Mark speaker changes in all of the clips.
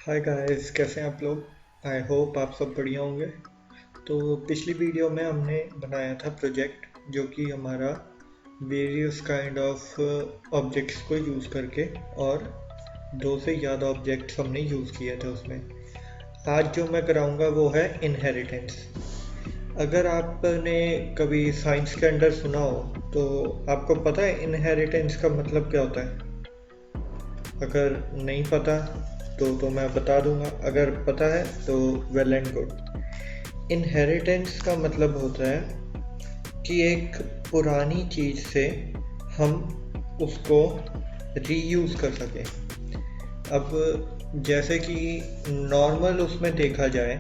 Speaker 1: Hi guys, कैसे हैं आप लोग। आई होप आप सब बढ़िया होंगे। तो पिछली वीडियो में हमने बनाया था प्रोजेक्ट जो कि हमारा वेरियस काइंड ऑफ ऑब्जेक्ट्स को यूज़ करके और दो से ज़्यादा ऑब्जेक्ट्स हमने यूज़ किए थे उसमें। आज जो मैं कराऊंगा वो है इनहेरिटेंस। अगर आपने कभी साइंस के अंदर सुना हो तो आपको पता है इनहेरिटेंस का मतलब क्या होता है। अगर नहीं पता तो मैं बता दूंगा, अगर पता है तो वेल एंड गुड। इनहेरिटेंस का मतलब होता है कि एक पुरानी चीज़ से हम उसको रीयूज़ कर सकें। अब जैसे कि नॉर्मल उसमें देखा जाए,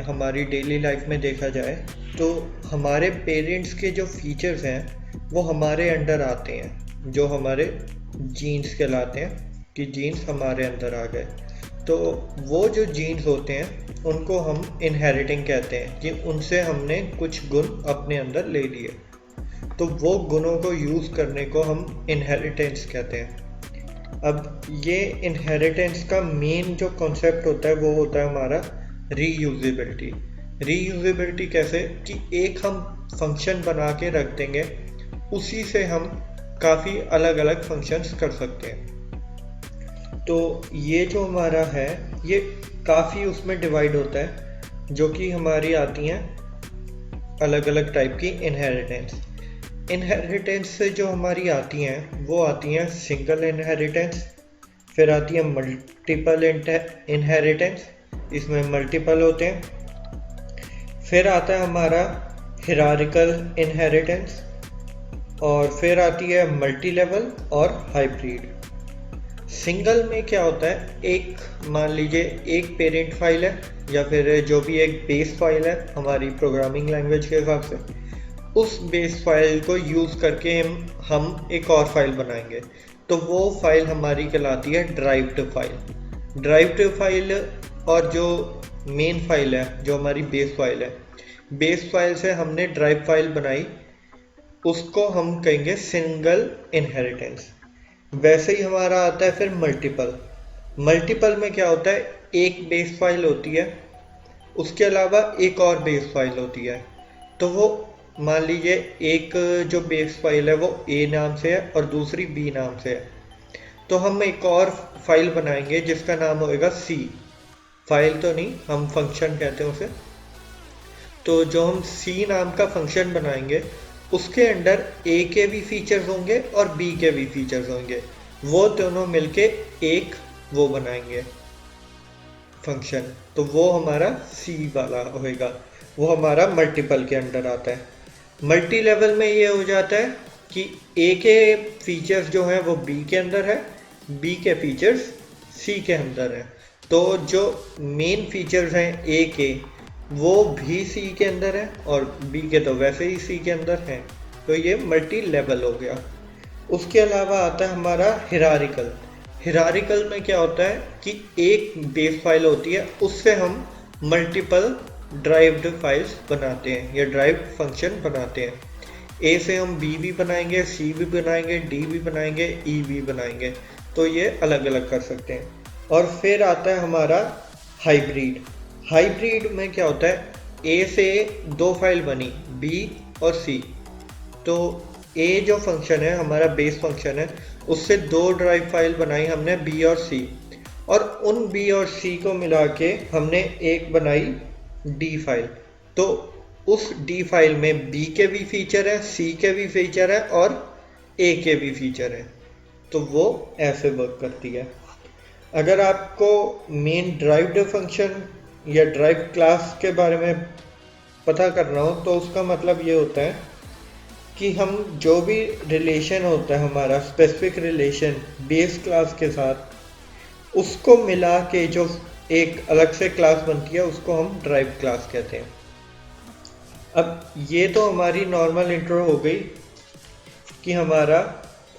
Speaker 1: हमारी डेली लाइफ में देखा जाए तो हमारे पेरेंट्स के जो फीचर्स हैं वो हमारे अंडर आते हैं, जो हमारे जीन्स कहलाते हैं कि जीन्स हमारे अंदर आ गए। तो वो जो जीन्स होते हैं उनको हम इनहेरिटिंग कहते हैं कि उनसे हमने कुछ गुण अपने अंदर ले लिए। तो वो गुणों को यूज़ करने को हम इनहेरिटेंस कहते हैं। अब ये इनहेरिटेंस का मेन जो कॉन्सेप्ट होता है वो होता है हमारा रीयूजेबिलिटी। रीयूजेबिलिटी कैसे कि एक हम फंक्शन बना के रख देंगे, उसी से हम काफ़ी अलग अलग फंक्शंस कर सकते हैं। तो ये जो हमारा है ये काफ़ी उसमें डिवाइड होता है, जो कि हमारी आती हैं अलग अलग टाइप की इनहेरिटेंस। इनहेरिटेंस से जो हमारी आती हैं वो आती हैं सिंगल इनहेरिटेंस, फिर आती है मल्टीपल इनहेरिटेंस, इसमें मल्टीपल होते हैं। फिर आता है हमारा हिरारिकल इनहेरिटेंस, और फिर आती है मल्टी लेवल और हाइब्रिड। सिंगल में क्या होता है, एक मान लीजिए एक पेरेंट फाइल है या फिर जो भी एक बेस फाइल है हमारी प्रोग्रामिंग लैंग्वेज के हिसाब से, उस बेस फाइल को यूज़ करके हम एक और फाइल बनाएंगे। तो वो फाइल हमारी कहलाती है ड्राइव्ड फाइल। ड्राइव्ड फाइल और जो मेन फाइल है जो हमारी बेस फाइल है, बेस फाइल से हमने ड्राइव फाइल बनाई, उसको हम कहेंगे सिंगल इनहेरिटेंस। वैसे ही हमारा आता है फिर मल्टीपल। मल्टीपल में क्या होता है, एक बेस फाइल होती है, उसके अलावा एक और बेस फाइल होती है। तो वो मान लीजिए एक जो बेस फाइल है वो ए नाम से है और दूसरी बी नाम से है, तो हम एक और फाइल बनाएंगे जिसका नाम होएगा सी। फाइल तो नहीं, हम फंक्शन कहते हैं उसे। तो जो हम सी नाम का फंक्शन बनाएंगे उसके अंदर ए के भी फीचर्स होंगे और बी के भी फीचर्स होंगे, वो दोनों मिलके एक वो बनाएंगे फंक्शन। तो वो हमारा सी वाला होएगा, वो हमारा मल्टीपल के अंदर आता है। मल्टी लेवल में ये हो जाता है कि ए के फीचर्स जो हैं वो बी के अंदर है, बी के फीचर्स सी के अंदर हैं। तो जो मेन फीचर्स हैं ए के वो भी सी के अंदर है और बी के तो वैसे ही सी के अंदर हैं। तो ये मल्टी लेवल हो गया। उसके अलावा आता है हमारा हिरारिकल। हिरारिकल में क्या होता है कि एक बेस फाइल होती है, उससे हम मल्टीपल ड्राइव्ड फाइल्स बनाते हैं या ड्राइव्ड फंक्शन बनाते हैं। ए से हम बी भी बनाएंगे, सी भी बनाएंगे, डी भी बनाएंगे, ई भी बनाएंगे। तो ये अलग अलग कर सकते हैं। और फिर आता है हमारा हाइब्रिड। हाइब्रिड में क्या होता है, ए से दो फाइल बनी, बी और सी। तो ए जो फंक्शन है हमारा बेस फंक्शन है, उससे दो ड्राइव फाइल बनाई हमने बी और सी, और उन बी और सी को मिला के हमने एक बनाई डी फाइल। तो उस डी फाइल में बी के भी फीचर है, सी के भी फीचर है और ए के भी फीचर है। तो वो ऐसे वर्क करती है। अगर आपको मेन ड्राइव्ड फंक्शन या ड्राइव क्लास के बारे में पता करना हो तो उसका मतलब ये होता है कि हम जो भी रिलेशन होता है हमारा स्पेसिफिक रिलेशन बेस क्लास के साथ, उसको मिला के जो एक अलग से क्लास बनती है उसको हम ड्राइव क्लास कहते हैं। अब ये तो हमारी नॉर्मल इंट्रो हो गई कि हमारा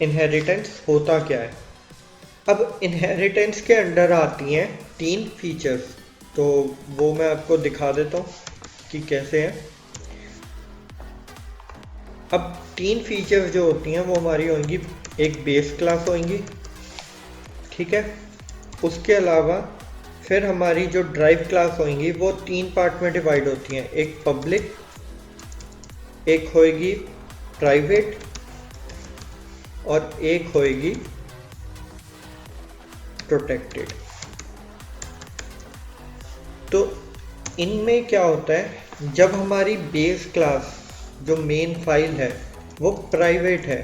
Speaker 1: इनहेरिटेंस होता क्या है। अब इनहेरिटेंस के अंदर आती हैं तीन फीचर्स, तो वो मैं आपको दिखा देता हूँ कि कैसे हैं। अब तीन फीचर्स जो होती हैं वो हमारी होंगी, एक बेस क्लास होंगी, ठीक है, उसके अलावा फिर हमारी जो ड्राइव क्लास होंगी वो 3 पार्ट में डिवाइड होती हैं, एक पब्लिक, एक होएगी प्राइवेट और एक होएगी प्रोटेक्टेड। तो इनमें क्या होता है, जब हमारी बेस क्लास जो मेन फाइल है वो प्राइवेट है,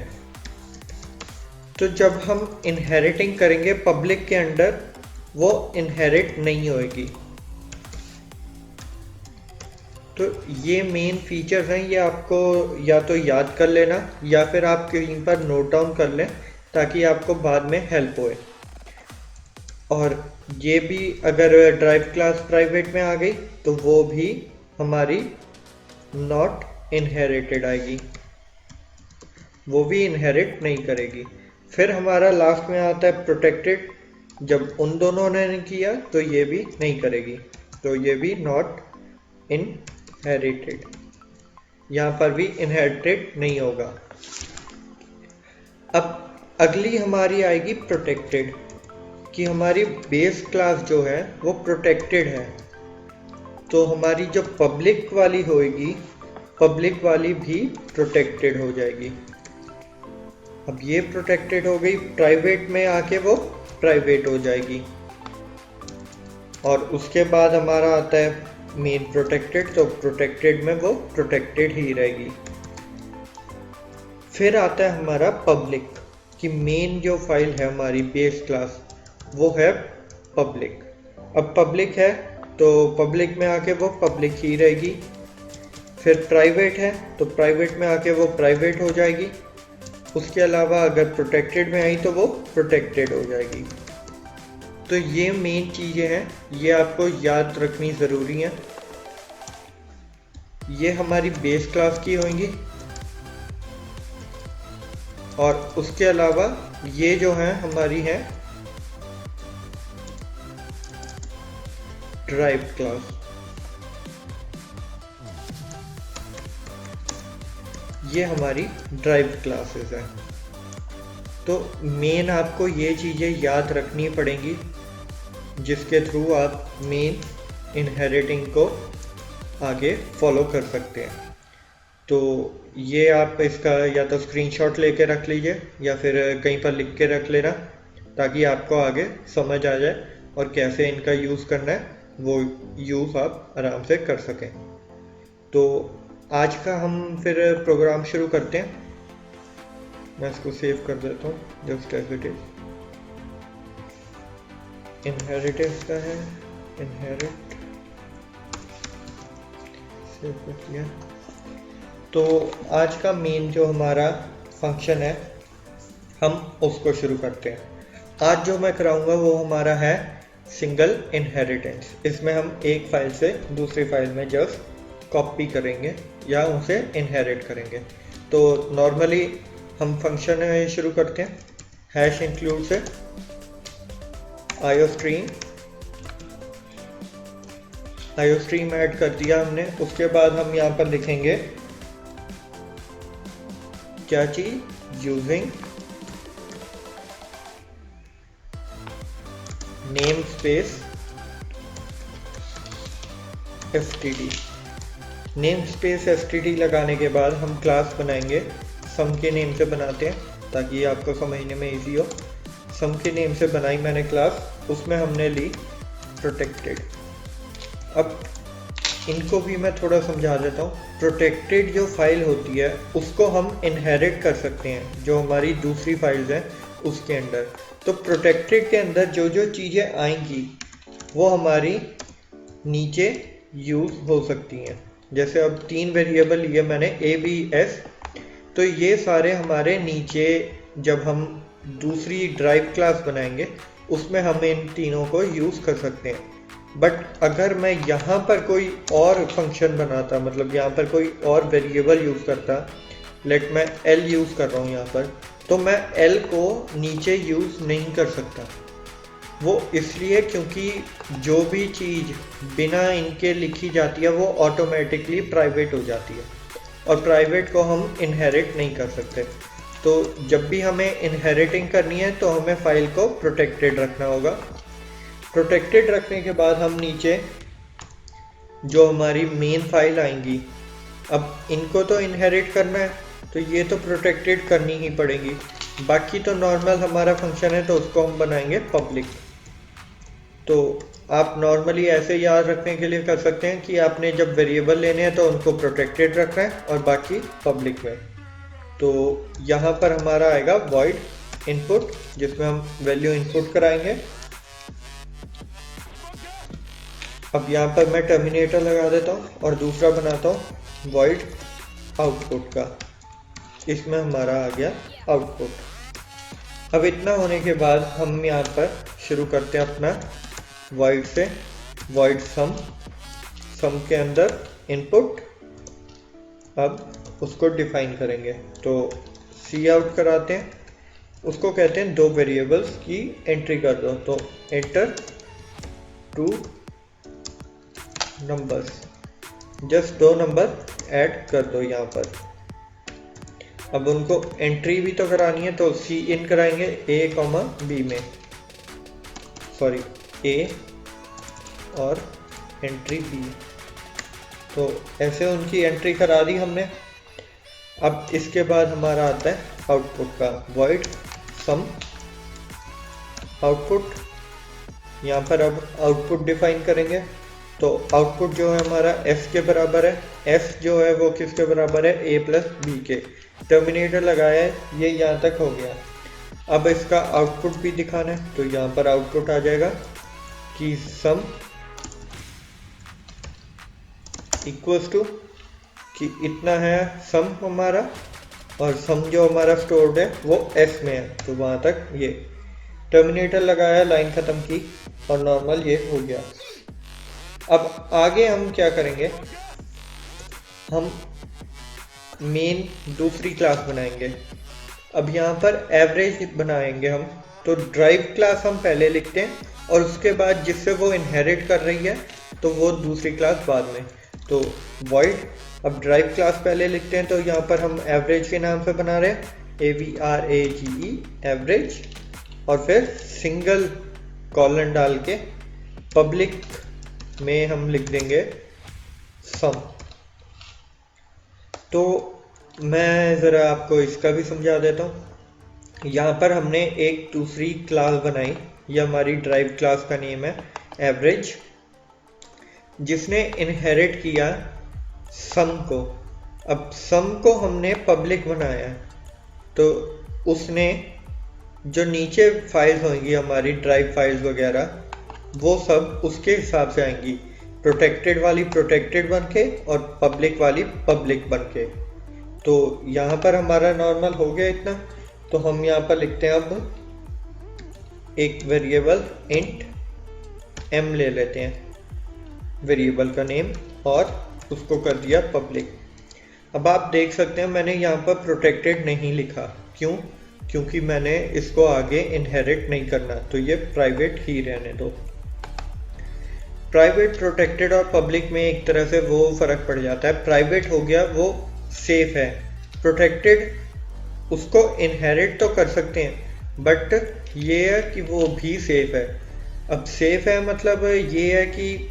Speaker 1: तो जब हम इनहेरिटिंग करेंगे पब्लिक के अंडर वो इनहेरिट नहीं होएगी। तो ये मेन फीचर्स हैं, ये आपको या तो याद कर लेना या फिर आप कहीं पर नोट डाउन कर लें ताकि आपको बाद में हेल्प होए। और ये भी अगर ड्राइव क्लास प्राइवेट में आ गई तो वो भी हमारी नॉट इनहेरिटेड आएगी, वो भी इनहेरिट नहीं करेगी। फिर हमारा लास्ट में आता है प्रोटेक्टेड, जब उन दोनों ने किया तो ये भी नहीं करेगी, तो ये भी नॉट इनहेरिटेड, यहाँ पर भी इनहेरिटेड नहीं होगा। अब अगली हमारी आएगी प्रोटेक्टेड, कि हमारी बेस क्लास जो है वो प्रोटेक्टेड है, तो हमारी जो पब्लिक वाली होएगी पब्लिक वाली भी प्रोटेक्टेड हो जाएगी। अब ये प्रोटेक्टेड हो गई, प्राइवेट में आके वो प्राइवेट हो जाएगी। और उसके बाद हमारा आता है मेन प्रोटेक्टेड, तो प्रोटेक्टेड में वो प्रोटेक्टेड ही रहेगी। फिर आता है हमारा पब्लिक, कि मेन जो फाइल है हमारी बेस क्लास वो है पब्लिक। अब पब्लिक है तो पब्लिक में आके वो पब्लिक ही रहेगी। फिर प्राइवेट है तो प्राइवेट में आके वो प्राइवेट हो जाएगी। उसके अलावा अगर प्रोटेक्टेड में आई तो वो प्रोटेक्टेड हो जाएगी। तो ये मेन चीज़ें हैं, ये आपको याद रखनी ज़रूरी है। ये हमारी बेस क्लास की होंगी और उसके अलावा ये जो हैं हमारी हैं ड्राइव क्लास। ये हमारी ड्राइव क्लासेस हैं। तो मेन आपको ये चीज़ें याद रखनी पड़ेंगी जिसके थ्रू आप मेन इनहेरिटिंग को आगे फॉलो कर सकते हैं। तो ये आप इसका या तो स्क्रीनशॉट लेके रख लीजिए या फिर कहीं पर लिख के रख लेना ताकि आपको आगे समझ आ जाए और कैसे इनका यूज़ करना है वो यूज़ आप आराम से कर सकें। तो आज का हम फिर प्रोग्राम शुरू करते हैं। मैं इसको सेव कर देता हूँ just as it is. Inheritance का है, इनहेरिट सेव कर दिया। तो आज का मेन जो हमारा फंक्शन है हम उसको शुरू करते हैं। आज जो मैं कराऊंगा वो हमारा है सिंगल इनहेरिटेंस। इसमें हम एक फाइल से दूसरी फाइल में जस्ट कॉपी करेंगे या उसे इनहेरिट करेंगे। तो नॉर्मली हम फंक्शन शुरू करते हैं हैश इंक्लूड से आईओस्ट्रीम ऐड कर दिया हमने। उसके बाद हम यहाँ पर लिखेंगे क्या चीज using name space std। Name space std लगाने के बाद हम क्लास बनाएंगे सम के नेम से बनाते हैं ताकि आपको समझने में इजी हो। सम के नेम से बनाई मैंने क्लास, उसमें हमने ली प्रोटेक्टेड। अब इनको भी मैं थोड़ा समझा देता हूँ। प्रोटेक्टेड जो फाइल होती है उसको हम इनहेरिट कर सकते हैं जो हमारी दूसरी फाइल्स हैं उसके अंदर। तो प्रोटेक्टेड के अंदर जो जो चीज़ें आएंगी वो हमारी नीचे यूज़ हो सकती हैं। जैसे अब 3 वेरिएबल लिए मैंने ABS, तो ये सारे हमारे नीचे जब हम दूसरी ड्राइव क्लास बनाएंगे उसमें हम इन तीनों को यूज़ कर सकते हैं। बट अगर मैं यहाँ पर कोई और फंक्शन बनाता, मतलब यहाँ पर कोई और वेरिएबल यूज़ करता, लेट मैं L यूज़ कर रहा हूँ यहाँ पर, तो मैं L को नीचे यूज़ नहीं कर सकता। वो इसलिए क्योंकि जो भी चीज़ बिना इनके लिखी जाती है वो ऑटोमेटिकली प्राइवेट हो जाती है और प्राइवेट को हम इनहेरिट नहीं कर सकते। तो जब भी हमें इनहेरिटिंग करनी है तो हमें फाइल को प्रोटेक्टेड रखना होगा। प्रोटेक्टेड रखने के बाद हम नीचे जो हमारी मेन फाइल आएंगी, अब इनको तो इनहेरिट करना है तो ये तो प्रोटेक्टेड करनी ही पड़ेगी। बाकी तो नॉर्मल हमारा फंक्शन है तो उसको हम बनाएंगे पब्लिक। तो आप नॉर्मली ऐसे याद रखने के लिए कर सकते हैं कि आपने जब वेरिएबल लेने हैं तो उनको प्रोटेक्टेड रखना है और बाकी पब्लिक में। तो यहाँ पर हमारा आएगा void इनपुट जिसमें हम वैल्यू इनपुट कराएंगे। अब यहाँ पर मैं टर्मिनेटर लगा देता हूँ और दूसरा बनाता हूँ void आउटपुट का, इसमें हमारा आ गया आउटपुट। अब इतना होने के बाद हम यहाँ पर शुरू करते हैं अपना void से void sum के अंदर इनपुट। अब उसको डिफाइन करेंगे तो सी आउट कराते हैं, उसको कहते हैं दो वेरिएबल्स की एंट्री कर दो। तो enter 2 numbers, just 2 number add कर दो यहाँ पर। अब उनको एंट्री भी तो करानी है तो सी इन कराएंगे a, b में, सॉरी a और एंट्री b। तो ऐसे उनकी एंट्री करा दी हमने। अब इसके बाद हमारा आता है आउटपुट का void sum आउटपुट। यहाँ पर अब आउटपुट डिफाइन करेंगे तो आउटपुट जो है हमारा f के बराबर है। f जो है वो किसके बराबर है, a प्लस b के। टर्मिनेटर लगाया है, ये यहाँ तक हो गया। अब इसका आउटपुट भी दिखाना है तो यहाँ पर आउटपुट आ जाएगा कि सम इक्वल्स टू कि इतना है सम हमारा, और सम जो हमारा स्टोर्ड है वो s में है तो वहाँ तक ये। टर्मिनेटर लगाया, लाइन ख़त्म की और नॉर्मल ये हो गया। अब आगे हम क्या करेंगे, हम मेन दूसरी क्लास बनाएंगे। अब यहाँ पर एवरेज बनाएंगे हम, तो ड्राइव क्लास हम पहले लिखते हैं और उसके बाद जिससे वो इनहेरिट कर रही है तो वो दूसरी क्लास बाद में। तो void, अब ड्राइव क्लास पहले लिखते हैं तो यहाँ पर हम एवरेज के नाम से बना रहे हैं AVRAGE एवरेज, और फिर सिंगल कॉलन डाल के पब्लिक में हम लिख देंगे सम। तो मैं ज़रा आपको इसका भी समझा देता हूँ। यहाँ पर हमने एक दूसरी क्लास बनाई, ये हमारी ड्राइव क्लास का नेम है एवरेज, जिसने इनहेरिट किया सम को। अब सम को हमने पब्लिक बनाया है तो उसने जो नीचे फाइल्स होंगी हमारी ड्राइव फाइल्स वगैरह वो सब उसके हिसाब से आएंगी, प्रोटेक्टेड वाली प्रोटेक्टेड बन के और पब्लिक वाली पब्लिक बन के। तो यहाँ पर हमारा नॉर्मल हो गया इतना। तो हम यहाँ पर लिखते हैं अब एक वेरिएबल इंट m ले लेते हैं, वेरिएबल का नेम, और उसको कर दिया पब्लिक। अब आप देख सकते हैं मैंने यहाँ पर प्रोटेक्टेड नहीं लिखा, क्यों? क्योंकि मैंने इसको आगे इनहेरिट नहीं करना, तो ये प्राइवेट ही रहने दो। प्राइवेट, प्रोटेक्टेड और पब्लिक में एक तरह से वो फ़र्क पड़ जाता है। प्राइवेट हो गया वो सेफ है, प्रोटेक्टेड उसको इनहेरिट तो कर सकते हैं बट ये है कि वो भी सेफ है। अब सेफ है मतलब ये है कि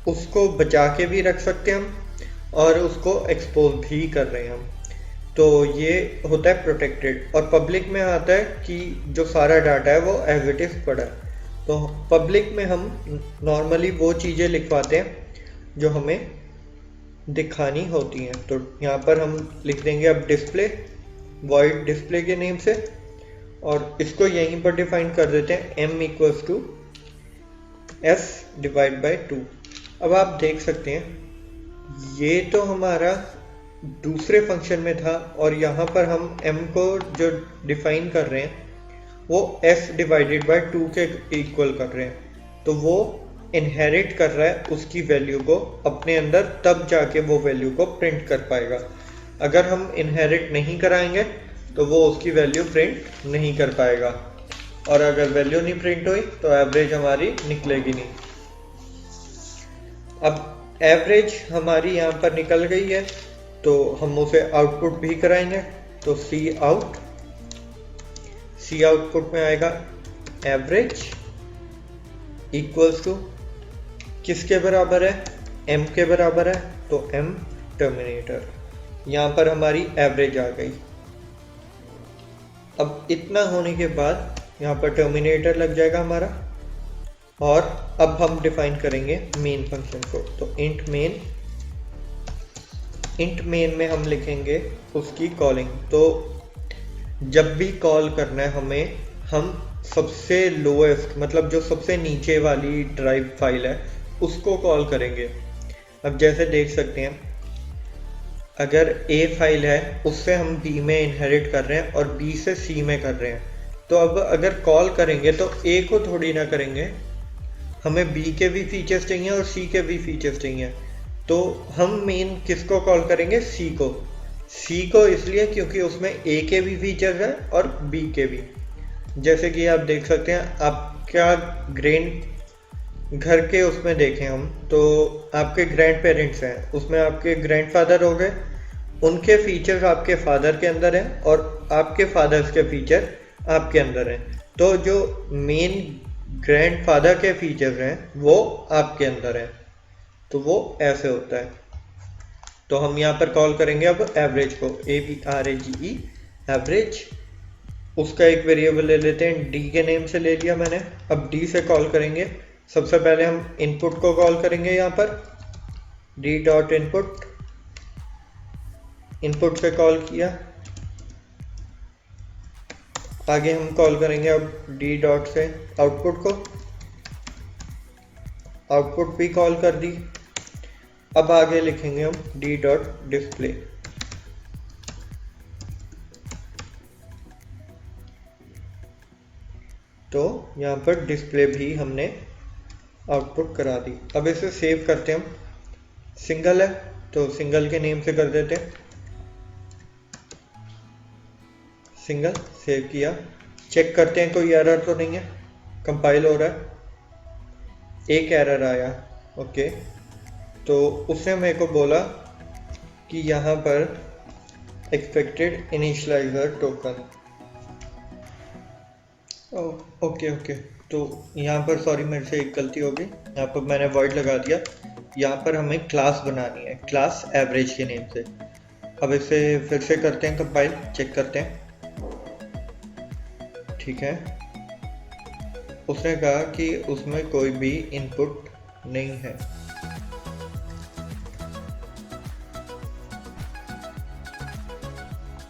Speaker 1: उसको बचा के भी रख सकते हैं हम और उसको एक्सपोज भी कर रहे हैं हम, तो ये होता है प्रोटेक्टेड। और पब्लिक में आता है कि जो सारा डाटा है वो एज इट इज़ पड़ा है। तो पब्लिक में हम नॉर्मली वो चीज़ें लिखवाते हैं जो हमें दिखानी होती हैं। तो यहाँ पर हम लिख देंगे अब डिस्प्ले, void डिस्प्ले के नेम से, और इसको यहीं पर डिफाइन कर देते हैं m equals to s divide by 2। अब आप देख सकते हैं ये तो हमारा दूसरे फंक्शन में था और यहाँ पर हम m को जो डिफाइन कर रहे हैं वो s डिवाइडेड बाई 2 के इक्वल कर रहे हैं। तो वो इनहेरिट कर रहा है उसकी वैल्यू को अपने अंदर, तब जाके वो वैल्यू को प्रिंट कर पाएगा। अगर हम इनहेरिट नहीं कराएंगे तो वो उसकी वैल्यू प्रिंट नहीं कर पाएगा, और अगर वैल्यू नहीं प्रिंट हुई तो एवरेज हमारी निकलेगी नहीं। अब एवरेज हमारी यहाँ पर निकल गई है तो हम उसे आउटपुट भी कराएंगे। तो सी आउटपुट में आएगा एवरेज इक्वल्स टू किसके बराबर है, m के बराबर है, तो m टर्मिनेटर। यहाँ पर हमारी एवरेज आ गई। अब इतना होने के बाद यहाँ पर टर्मिनेटर लग जाएगा हमारा, और अब हम डिफाइन करेंगे मेन फंक्शन को। तो इंट मेन में हम लिखेंगे उसकी कॉलिंग। तो जब भी कॉल करना है हमें, हम सबसे लोएस्ट मतलब जो सबसे नीचे वाली ड्राइव फाइल है उसको कॉल करेंगे। अब जैसे देख सकते हैं, अगर A फाइल है उससे हम B में इनहेरिट कर रहे हैं और B से C में कर रहे हैं, तो अब अगर कॉल करेंगे तो A को थोड़ी ना करेंगे, हमें B के भी फीचर्स चाहिए और C के भी फीचर्स चाहिए। तो हम मेन किसको कॉल करेंगे, C को इसलिए क्योंकि उसमें A के भी फीचर्स हैं और B के भी। जैसे कि आप देख सकते हैं, आपका घर के उसमें देखें हम, तो आपके ग्रैंड पेरेंट्स हैं, उसमें आपके ग्रैंडफादर हो गए, उनके फीचर्स आपके फादर के अंदर हैं और आपके फादर्स के फीचर आपके अंदर हैं। तो जो मेन ग्रैंडफादर के फीचर्स हैं वो आपके अंदर हैं, तो वो ऐसे होता है। तो हम यहाँ पर कॉल करेंगे अब एवरेज को, AVRAGE एवरेज। उसका एक वेरिएबल ले लेते हैं, D के नेम से ले लिया मैंने। अब D से कॉल करेंगे। सबसे पहले हम इनपुट को कॉल करेंगे, यहाँ पर D डॉट इनपुट, इनपुट से कॉल किया। आगे हम कॉल करेंगे अब D डॉट से आउटपुट को, आउटपुट भी कॉल कर दी। अब आगे लिखेंगे हम D डॉट डिस्प्ले। तो यहाँ पर डिस्प्ले भी हमने आउटपुट करा दी। अब इसे सेव करते हैं हम। सिंगल है तो सिंगल के नेम से कर देते हैं, सिंगल। सेव किया, चेक करते हैं कोई एरर तो नहीं है, कंपाइल हो रहा है। एक एरर आया, ओके। तो उसने मेरे को बोला कि यहाँ पर एक्सपेक्टेड इनिशियलाइजर टोकन। ओके। तो यहाँ पर सॉरी, मेरे से एक गलती हो गई, यहाँ पर मैंने वॉइड लगा दिया। यहाँ पर हमें क्लास बनानी है, क्लास एवरेज के नेम से। अब इसे फिर से करते हैं कंपाइल, चेक करते हैं, ठीक है। उसने कहा कि उसमें कोई भी इनपुट नहीं है।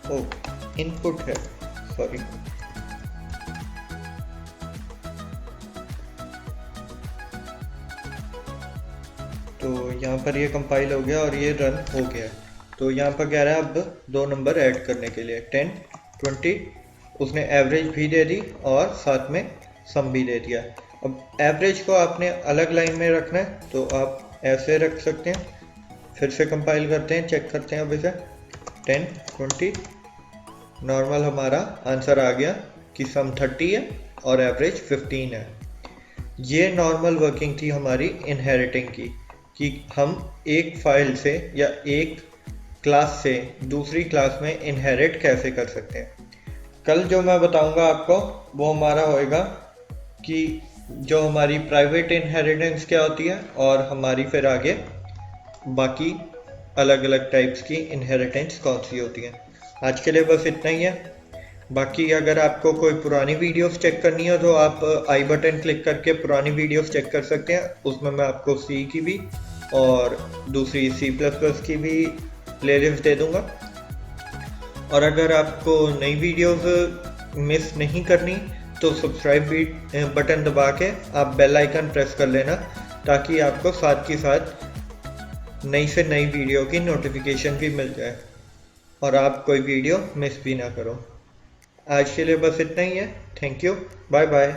Speaker 1: ओ, इनपुट है, सॉरी। तो यहाँ पर ये कंपाइल हो गया और ये रन हो गया। तो यहाँ पर कह रहा है अब 2 नंबर ऐड करने के लिए 10, 20। उसने एवरेज भी दे दी और साथ में सम भी दे दिया। अब एवरेज को आपने अलग लाइन में रखना है तो आप ऐसे रख सकते हैं। फिर से कंपाइल करते हैं, चेक करते हैं अब इसे। 10, 20 नॉर्मल हमारा आंसर आ गया कि सम 30 है और एवरेज 15 है। ये नॉर्मल वर्किंग थी हमारी इनहेरिटिंग की, कि हम एक फाइल से या एक क्लास से दूसरी क्लास में इनहेरिट कैसे कर सकते हैं। कल जो मैं बताऊंगा आपको वो हमारा होएगा कि जो हमारी प्राइवेट इनहेरिटेंस क्या होती है और हमारी फिर आगे बाकी अलग अलग टाइप्स की इनहेरिटेंस कौन सी होती है। आज के लिए बस इतना ही है। बाकी अगर आपको कोई पुरानी वीडियोस चेक करनी हो तो आप आई बटन क्लिक करके पुरानी वीडियोस चेक कर सकते हैं। उसमें मैं आपको C की भी और दूसरी C++ की भी प्लेलिस्ट दे दूंगा। और अगर आपको नई वीडियोस मिस नहीं करनी तो सब्सक्राइब बटन दबा के आप बेल आइकन प्रेस कर लेना, ताकि आपको साथ के साथ नई से नई वीडियो की नोटिफिकेशन भी मिल जाए और आप कोई वीडियो मिस भी ना करो। आज के लिए बस इतना ही है। Thank you, bye bye.